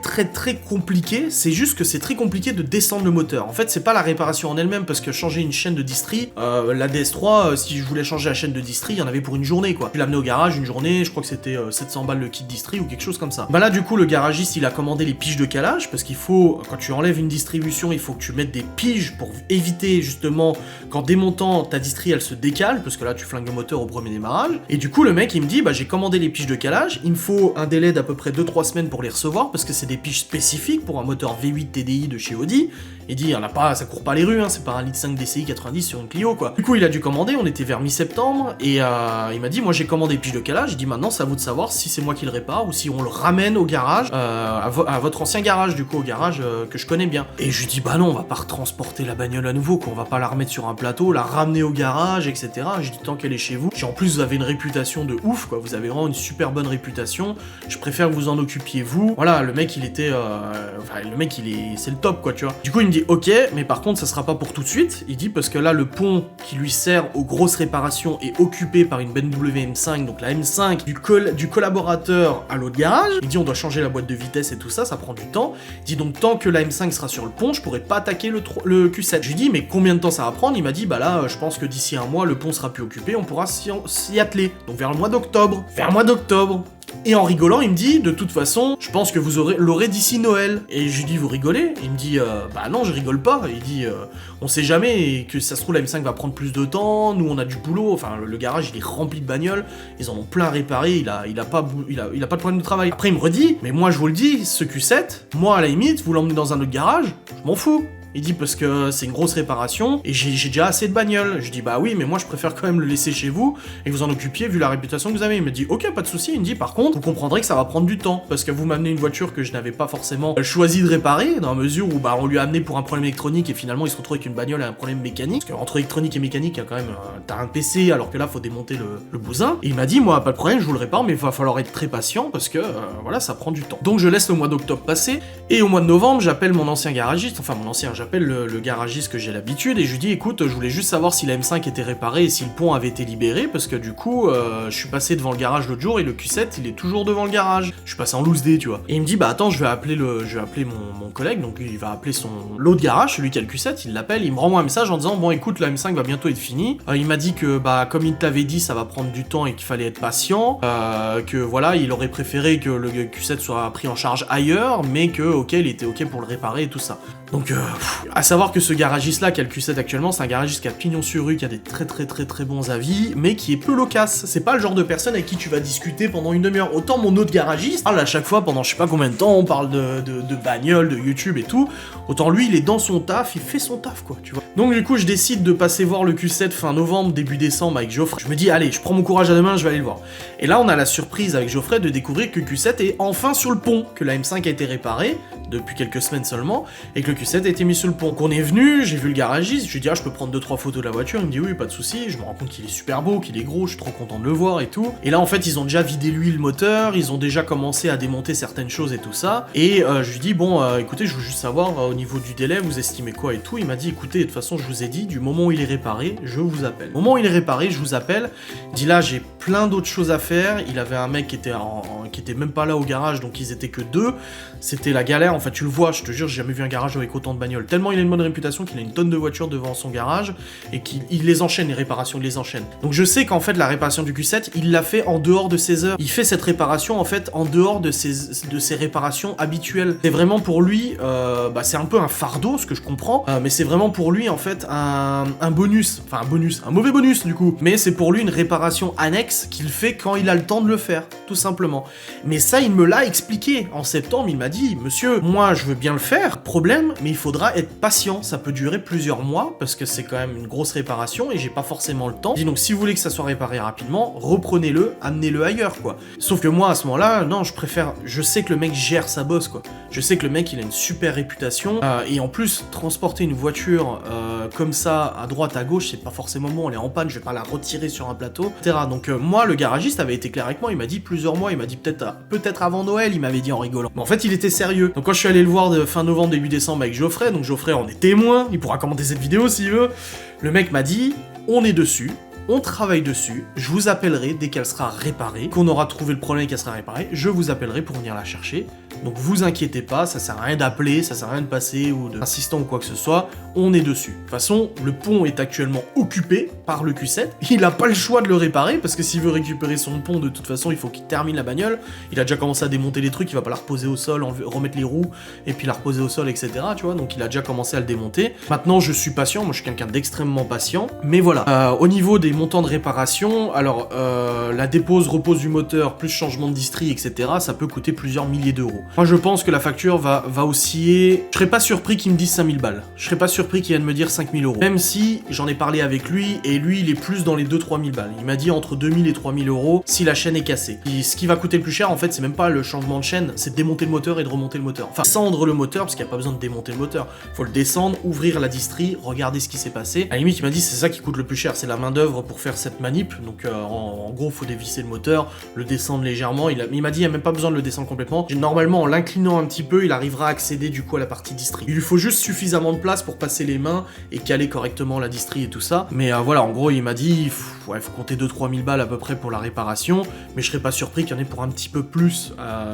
compliquée, c'est juste que c'est très compliqué de descendre le moteur. En fait, c'est pas la réparation en elle-même, parce que changer une chaîne de distri, la DS3, si je voulais changer la chaîne de distri, il y en avait pour une journée quoi. Je l'amenais au garage une journée, je crois que c'était 700 balles le kit distri ou quelque chose comme ça. Bah là du coup le garagiste il a commandé les piges de calage parce qu'il faut, quand tu enlèves une distribution, il faut que tu mettes des piges pour éviter justement qu'en démontant ta distri elle se décale parce que là tu flingues le moteur au premier démarrage. Et du coup le mec il me dit j'ai commandé les piges de calage, il me faut un délai d'à peu près 2-3 semaines pour les recevoir parce que c'est des piges spécifiques pour un moteur V8 TDI de chez Audi. Il dit, ça court pas les rues, c'est pas un litre 5 DCI 90 sur une Clio, quoi. Du coup, il a dû commander, on était vers mi-septembre, et il m'a dit, moi j'ai commandé piges de calage, il dit, maintenant, c'est à vous de savoir si c'est moi qui le répare, ou si on le ramène au garage, à votre ancien garage, du coup, au garage que je connais bien. Et je lui dis, bah non, on va pas retransporter la bagnole à nouveau, quoi, on va pas la remettre sur un plateau, la ramener au garage, etc. Je dis, tant qu'elle est chez vous, en plus, vous avez une réputation de ouf, quoi, vous avez vraiment une super bonne réputation, je préfère que vous en occupiez vous. Voilà, le mec, il était, c'est le top, quoi, tu vois. Du coup, il me dit, dit ok, mais par contre ça sera pas pour tout de suite. Il dit parce que là le pont qui lui sert aux grosses réparations est occupé par une BMW M5, donc la M5 du collaborateur à l'autre garage. Il dit on doit changer la boîte de vitesse et tout ça, ça prend du temps. Il dit donc tant que la M5 sera sur le pont, je pourrais pas attaquer le Q7. Je lui dis mais combien de temps ça va prendre? Il m'a dit bah là je pense que d'ici un mois le pont sera plus occupé, on pourra s'y atteler. Donc vers le mois d'octobre. Vers le mois d'octobre. Et en rigolant, il me dit, de toute façon, je pense que vous l'aurez d'ici Noël. Et je lui dis, vous rigolez? Il me dit, bah non, je rigole pas. Il dit, on sait jamais, et que ça se trouve, la M5 va prendre plus de temps, nous on a du boulot, enfin, le garage il est rempli de bagnoles, ils en ont plein à réparer, il a pas de problème de travail. Après, il me redit, mais moi je vous le dis, ce Q7, moi à la limite, vous l'emmenez dans un autre garage, je m'en fous. Il dit parce que c'est une grosse réparation et j'ai déjà assez de bagnoles. Je dis bah oui mais moi je préfère quand même le laisser chez vous et vous en occupiez vu la réputation que vous avez. Il me dit ok pas de souci. Il me dit par contre vous comprendrez que ça va prendre du temps parce que vous m'amenez une voiture que je n'avais pas forcément choisi de réparer dans la mesure où bah on lui a amené pour un problème électronique et finalement il se retrouve avec une bagnole et un problème mécanique. Parce qu'entre électronique et mécanique il y a quand même t'as un PC alors que là faut démonter le bousin. Et il m'a dit moi pas de problème je vous le répare mais il va falloir être très patient parce que voilà ça prend du temps. Donc je laisse le mois d'octobre passer et au mois de novembre j'appelle mon ancien garagiste, enfin mon ancien j'appelle le garagiste que j'ai l'habitude et je lui dis écoute je voulais juste savoir si la M5 était réparée et si le pont avait été libéré parce que du coup je suis passé devant le garage l'autre jour et le Q7 il est toujours devant le garage. Je suis passé en loose day tu vois. Et il me dit bah attends je vais appeler mon collègue donc il va appeler l'autre garage celui qui a le Q7 il l'appelle il me renvoie un message en disant bon écoute la M5 va bientôt être finie. Il m'a dit que bah comme il t'avait dit ça va prendre du temps et qu'il fallait être patient que voilà il aurait préféré que le Q7 soit pris en charge ailleurs mais que ok il était ok pour le réparer et tout ça. Donc à savoir que ce garagiste là qui a le Q7 actuellement c'est un garagiste qui a pignon sur rue, qui a des très bons avis mais qui est peu loquace. C'est pas le genre de personne avec qui tu vas discuter pendant une demi-heure. Autant mon autre garagiste parle à chaque fois pendant je sais pas combien de temps, on parle de bagnole, de YouTube et tout. Autant lui il est dans son taf, il fait son taf quoi tu vois. Donc du coup je décide de passer voir le Q7 fin novembre, début décembre avec Geoffrey. Je me dis allez je prends mon courage à deux mains, je vais aller le voir. Et là on a la surprise avec Geoffrey de découvrir que le Q7 est enfin sur le pont, que la M5 a été réparée depuis quelques semaines seulement et que le Q7 a été mis sur le pont. Qu'on est venu, j'ai vu le garagiste, je lui ai dit ah je peux prendre 2-3 photos de la voiture, il me dit oui pas de souci, je me rends compte qu'il est super beau, qu'il est gros, je suis trop content de le voir et tout. Et là en fait ils ont déjà vidé l'huile le moteur, ils ont déjà commencé à démonter certaines choses et tout ça. Et je lui dis bon écoutez je veux juste savoir au niveau du délai vous estimez quoi et tout. Il m'a dit écoutez de toute façon je vous ai dit du moment où il est réparé je vous appelle. Au moment où il est réparé je vous appelle. Il dit là j'ai plein d'autres choses à faire. Il avait un mec qui était même pas là au garage donc ils étaient que deux. C'était la galère en fait tu le vois je te jure j'ai jamais vu un garage avec autant de bagnoles. Tellement il a une bonne réputation qu'il a une tonne de voitures devant son garage et qu'il les enchaîne les réparations il les enchaîne. Donc je sais qu'en fait la réparation du Q7 il l'a fait en dehors de ses heures. Il fait cette réparation en fait en dehors de ses réparations habituelles. C'est vraiment pour lui c'est un peu un fardeau ce que je comprends mais c'est vraiment pour lui en fait un bonus, enfin un mauvais bonus du coup, mais c'est pour lui une réparation annexe qu'il fait quand il a le temps de le faire tout simplement. Mais ça il me l'a expliqué en septembre. Il m'a dit monsieur moi je veux bien le faire problème mais il faudra être patient, ça peut durer plusieurs mois parce que c'est quand même une grosse réparation et j'ai pas forcément le temps. Il dit donc si vous voulez que ça soit réparé rapidement reprenez-le, amenez-le ailleurs quoi. Sauf que moi à ce moment-là non je sais que le mec gère sa bosse quoi. Je sais que le mec il a une super réputation et en plus transporter une voiture comme ça à droite à gauche c'est pas forcément bon, elle est en panne, je vais pas la retirer sur un plateau etc. Donc moi le garagiste avait été clair avec moi, il m'a dit plusieurs mois, il m'a dit peut-être avant Noël, il m'avait dit en rigolant. Mais en fait il était sérieux. Donc quand je suis allé le voir de fin novembre début décembre avec Geoffrey, donc Geoffrey en est témoin, il pourra commenter cette vidéo s'il veut. Le mec m'a dit on est dessus, on travaille dessus, je vous appellerai dès qu'elle sera réparée, qu'on aura trouvé le problème et qu'elle sera réparée, je vous appellerai pour venir la chercher. Donc vous inquiétez pas, ça sert à rien d'appeler, ça sert à rien de passer ou d'insistant ou quoi que ce soit, on est dessus. De toute façon, le pont est actuellement occupé par le Q7, il a pas le choix de le réparer, parce que s'il veut récupérer son pont, de toute façon, il faut qu'il termine la bagnole, il a déjà commencé à démonter les trucs, il va pas la reposer au sol, remettre les roues, et puis la reposer au sol, etc., tu vois, donc il a déjà commencé à le démonter. Maintenant, je suis patient, moi je suis quelqu'un d'extrêmement patient, mais voilà. Au niveau des montants de réparation, alors, la dépose, repose du moteur, plus changement de distri, etc., ça peut coûter plusieurs milliers d'euros. Moi je pense que la facture va osciller, je serais pas surpris qu'il me dise 5000 balles, je serais pas surpris qu'il vienne me dire 5000 euros, même si j'en ai parlé avec lui, et lui il est plus dans les 2-3000 balles, il m'a dit entre 2000 et 3000 euros si la chaîne est cassée. Et ce qui va coûter le plus cher en fait c'est même pas le changement de chaîne, c'est de démonter le moteur et de remonter le moteur, enfin descendre le moteur, parce qu'il n'y a pas besoin de démonter le moteur, faut le descendre, ouvrir la distri, regarder ce qui s'est passé. À la limite il m'a dit c'est ça qui coûte le plus cher, c'est la main d'œuvre pour faire cette manip, donc en gros faut dévisser le moteur, le descendre légèrement, il m'a dit il n'y a même pas besoin de le descendre complètement, normalement normalement, en l'inclinant un petit peu, il arrivera à accéder du coup à la partie distri. Il lui faut juste suffisamment de place pour passer les mains et caler correctement la distri et tout ça. Mais voilà, en gros, il m'a dit, faut compter 2-3 000 balles à peu près pour la réparation, mais je serais pas surpris qu'il y en ait pour un petit peu plus.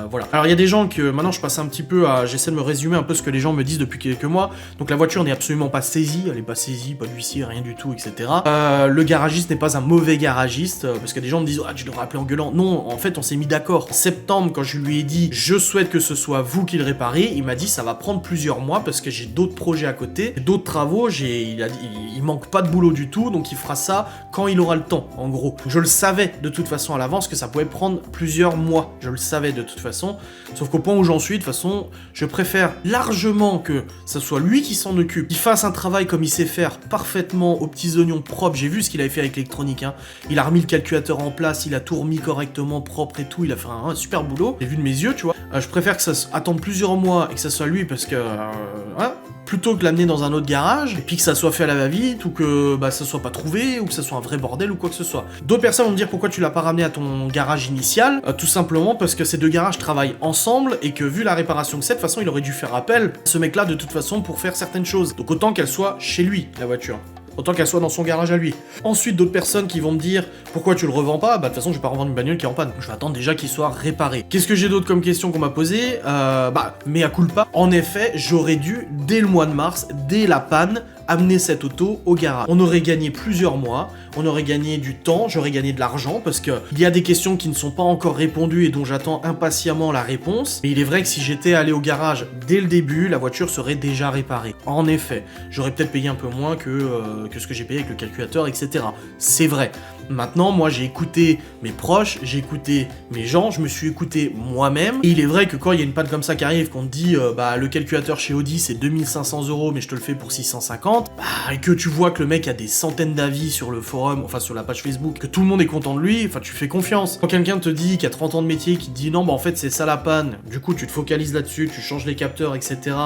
Voilà. Alors il y a des gens que, maintenant je passe un petit peu à, j'essaie de me résumer un peu ce que les gens me disent depuis quelques mois. Donc la voiture n'est absolument pas saisie, elle est pas saisie, pas d'huissier, rien du tout, etc. Le garagiste n'est pas un mauvais garagiste, parce que des gens me disent, ah tu devrais appeler en gueulant. Non, en fait on s'est mis d'accord. En septembre, quand je lui ai dit, je souhaite que ce soit vous qui le réparez, il m'a dit, ça va prendre plusieurs mois parce que j'ai d'autres projets à côté, d'autres travaux, il manque pas de boulot du tout, donc il fera ça quand il aura le temps, en gros. Je le savais de toute façon à l'avance que ça pouvait prendre plusieurs mois, je le savais de toute façon, sauf qu'au point où j'en suis, de toute façon, je préfère largement que ça soit lui qui s'en occupe, qu'il fasse un travail comme il sait faire, parfaitement, aux petits oignons propres. J'ai vu ce qu'il avait fait avec l'électronique, hein. Il a remis le calculateur en place, il a tout remis correctement, propre et tout, il a fait un super boulot, j'ai vu de mes yeux, tu vois. Je préfère que ça attende plusieurs mois et que ça soit lui parce que... plutôt que l'amener dans un autre garage, et puis que ça soit fait à la va-vite, ou que ça soit pas trouvé, ou que ça soit un vrai bordel, ou quoi que ce soit. D'autres personnes vont me dire pourquoi tu l'as pas ramené à ton garage initial, tout simplement parce que ces deux garages travaillent ensemble, et que vu la réparation que c'est, de toute façon il aurait dû faire appel à ce mec-là de toute façon pour faire certaines choses. Donc autant qu'elle soit chez lui, la voiture. Autant qu'elle soit dans son garage à lui. Ensuite, d'autres personnes qui vont me dire pourquoi tu le revends pas. De toute façon, je vais pas revendre une bagnole qui est en panne. Je vais attendre déjà qu'il soit réparé. Qu'est-ce que j'ai d'autre comme question qu'on m'a posé mea culpa. En effet, j'aurais dû, dès le mois de mars, dès la panne, amener cette auto au garage. On aurait gagné plusieurs mois, on aurait gagné du temps, j'aurais gagné de l'argent, parce que il y a des questions qui ne sont pas encore répondues et dont j'attends impatiemment la réponse. Mais il est vrai que si j'étais allé au garage dès le début, la voiture serait déjà réparée. En effet, j'aurais peut-être payé un peu moins que ce que j'ai payé avec le calculateur, etc. C'est vrai. Maintenant, moi, j'ai écouté mes proches, j'ai écouté mes gens, je me suis écouté moi-même. Et il est vrai que quand il y a une panne comme ça qui arrive, qu'on te dit, le calculateur chez Audi, c'est 2500 €, mais je te le fais pour 650, et que tu vois que le mec a des centaines d'avis sur le forum, enfin sur la page Facebook, que tout le monde est content de lui, enfin tu fais confiance. Quand quelqu'un te dit, qui a 30 ans de métier, qui te dit, non, en fait, c'est ça la panne, du coup, tu te focalises là-dessus, tu changes les capteurs, etc.,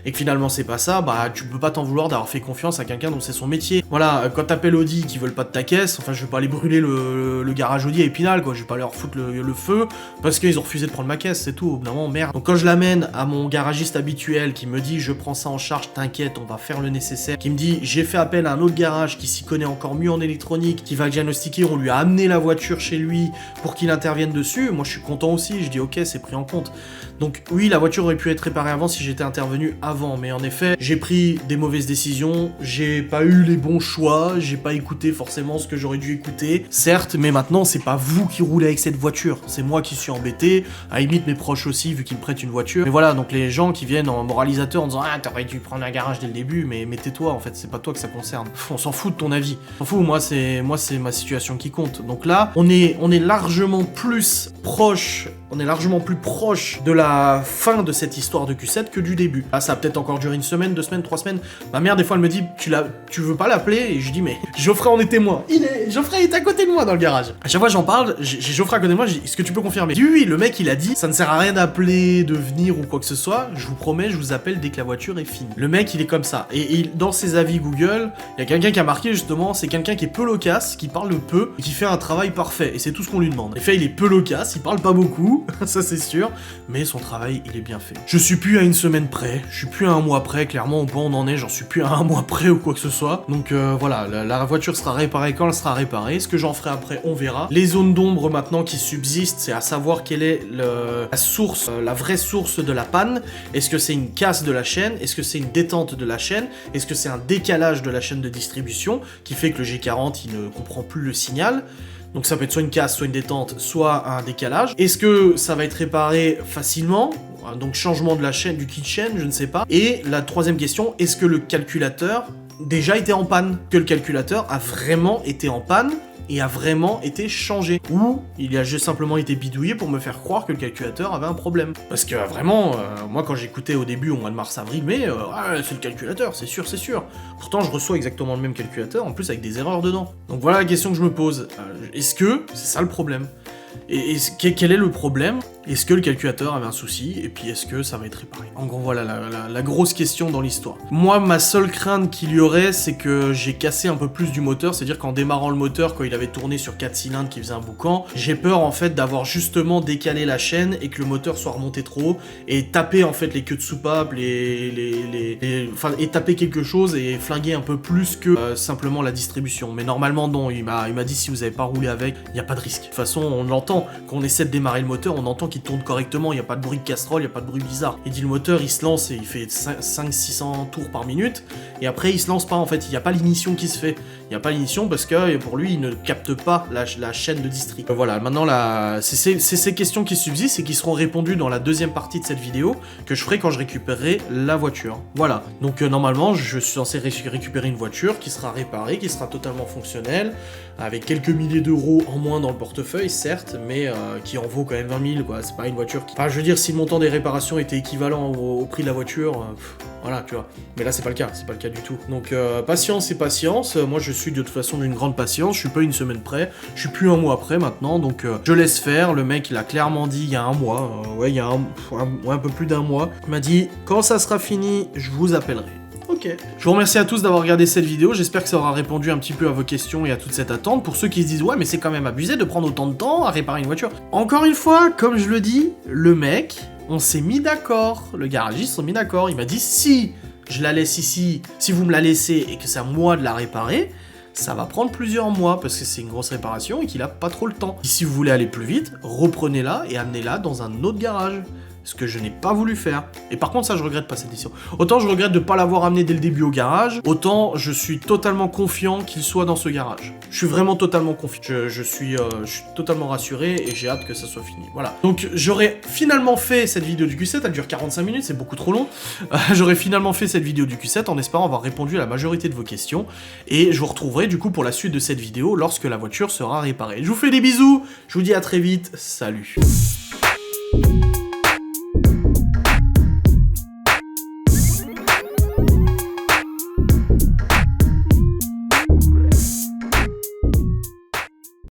et que finalement, c'est pas ça, tu peux pas t'en vouloir d'avoir fait confiance à quelqu'un dont c'est son métier. Voilà, quand t'appelles Audi, qui veulent pas de ta caisse, enfin, je vais pas aller brûler le garage Audi à Épinal, quoi. Je vais pas leur foutre le feu parce qu'ils ont refusé de prendre ma caisse, c'est tout. Au bout d'un moment, merde. Donc quand je l'amène à mon garagiste habituel qui me dit je prends ça en charge, t'inquiète, on va faire le nécessaire, qui me dit j'ai fait appel à un autre garage qui s'y connaît encore mieux en électronique, qui va diagnostiquer, on lui a amené la voiture chez lui pour qu'il intervienne dessus, moi je suis content aussi, je dis ok, c'est pris en compte. Donc oui, la voiture aurait pu être réparée avant si j'étais intervenu avant, mais en effet, j'ai pris des mauvaises décisions, j'ai pas eu les bons choix, j'ai pas écouté forcément ce que j'aurais dû écouter, certes, mais maintenant c'est pas vous qui roulez avec cette voiture, c'est moi qui suis embêté, à limite mes proches aussi, vu qu'ils me prêtent une voiture. Mais voilà, donc les gens qui viennent en moralisateur en disant ah t'aurais dû prendre un garage dès le début, mais tais-toi, en fait c'est pas toi que ça concerne. On s'en fout de ton avis. On s'en fout, moi c'est ma situation qui compte. Donc là, on est largement plus proche de la fin de cette histoire de Q7 que du début. Là, ça a peut-être encore duré une semaine, 2 semaines, 3 semaines. Ma mère, des fois, elle me dit, tu veux pas l'appeler? Et je dis, mais Geoffrey en est témoin. Geoffrey est à côté de moi dans le garage. À chaque fois, j'en parle, j'ai Geoffrey à côté de moi, je dis, est-ce que tu peux confirmer? Oui, le mec, il a dit, ça ne sert à rien d'appeler, de venir ou quoi que ce soit. Je vous promets, je vous appelle dès que la voiture est finie. Le mec, il est comme ça. Et dans ses avis Google, il y a quelqu'un qui a marqué, justement, c'est quelqu'un qui est peu loquace, qui parle peu, et qui fait un travail parfait. Et c'est tout ce qu'on lui demande. En effet, il est peu loquace, il parle pas beaucoup, ça c'est sûr, mais son travail, il est bien fait. Je suis plus à une semaine près, je suis plus à un mois près, clairement, au point où on en est, j'en suis plus à un mois près ou quoi que ce soit. Donc voilà, la voiture sera réparée quand elle sera réparée. Ce que j'en ferai après, on verra. Les zones d'ombre maintenant qui subsistent, c'est à savoir quelle est la source, la vraie source de la panne. Est-ce que c'est une casse de la chaîne? Est-ce que c'est une détente de la chaîne? Est-ce que c'est un décalage de la chaîne de distribution qui fait que le G40 il ne comprend plus le signal? Donc ça peut être soit une casse, soit une détente, soit un décalage. Est-ce que ça va être réparé facilement? Donc changement de la chaîne, du kit chaîne, je ne sais pas. Et la troisième question, est-ce que le calculateur déjà était en panne? Que le calculateur a vraiment été en panne et a vraiment été changé? Ou il a juste simplement été bidouillé pour me faire croire que le calculateur avait un problème? Parce que vraiment, moi quand j'écoutais au début, au mois de mars, avril, mai, c'est le calculateur, c'est sûr, c'est sûr. Pourtant je reçois exactement le même calculateur, en plus avec des erreurs dedans. Donc voilà la question que je me pose. Est-ce que c'est ça le problème? Et quel est le problème? Est-ce que le calculateur avait un souci, et puis est-ce que ça va être réparé? En gros, voilà la grosse question dans l'histoire. Moi, ma seule crainte qu'il y aurait, c'est que j'ai cassé un peu plus du moteur, c'est-à-dire qu'en démarrant le moteur, quand il avait tourné sur 4 cylindres qui faisait un boucan, j'ai peur en fait d'avoir justement décalé la chaîne et que le moteur soit remonté trop haut et taper en fait les queues de soupape, enfin, et taper quelque chose et flinguer un peu plus que simplement la distribution. Mais normalement non, il m'a dit si vous avez pas roulé avec, il n'y a pas de risque. De toute façon, on l'entend, quand on essaie de démarrer le moteur, on entend qu'il tourne correctement, il n'y a pas de bruit de casserole, il n'y a pas de bruit bizarre. Il dit le moteur, il se lance et il fait 500-600 tours par minute, et après il se lance pas en fait, il n'y a pas l'émission qui se fait. Il n'y a pas l'émission parce que pour lui, il ne capte pas la chaîne de distri. Voilà, maintenant c'est ces questions qui subsistent et qui seront répondues dans la deuxième partie de cette vidéo que je ferai quand je récupérerai la voiture. Voilà, donc normalement, je suis censé récupérer une voiture qui sera réparée, qui sera totalement fonctionnelle, avec quelques milliers d'euros en moins dans le portefeuille, certes, mais qui en vaut quand même 20 000, quoi. C'est pas une voiture qui... Enfin, je veux dire, si le montant des réparations était équivalent au prix de la voiture, voilà, tu vois. Mais là, c'est pas le cas du tout. Donc, patience et patience. Moi, je suis de toute façon d'une grande patience. Je suis pas une semaine près. Je suis plus un mois près maintenant. Donc, je laisse faire. Le mec, il a clairement dit il y a un mois. Ouais, il y a un peu plus d'un mois. Il m'a dit quand ça sera fini, je vous appellerai. Ok. Je vous remercie à tous d'avoir regardé cette vidéo, j'espère que ça aura répondu un petit peu à vos questions et à toute cette attente. Pour ceux qui se disent ouais mais c'est quand même abusé de prendre autant de temps à réparer une voiture. Encore une fois, comme je le dis, le mec, on s'est mis d'accord, le garagiste s'est mis d'accord, il m'a dit si je la laisse ici, si vous me la laissez et que c'est à moi de la réparer, ça va prendre plusieurs mois parce que c'est une grosse réparation et qu'il a pas trop le temps. Et si vous voulez aller plus vite, reprenez-la et amenez-la dans un autre garage. Ce que je n'ai pas voulu faire. Et par contre, ça, je regrette pas cette décision. Autant je regrette de ne pas l'avoir amené dès le début au garage, autant je suis totalement confiant qu'il soit dans ce garage. Je suis vraiment totalement confiant. Je suis totalement rassuré et j'ai hâte que ça soit fini. Voilà. Donc, j'aurais finalement fait cette vidéo du Q7. Elle dure 45 minutes, c'est beaucoup trop long. J'aurais finalement fait cette vidéo du Q7 en espérant avoir répondu à la majorité de vos questions. Et je vous retrouverai du coup pour la suite de cette vidéo lorsque la voiture sera réparée. Je vous fais des bisous. Je vous dis à très vite. Salut.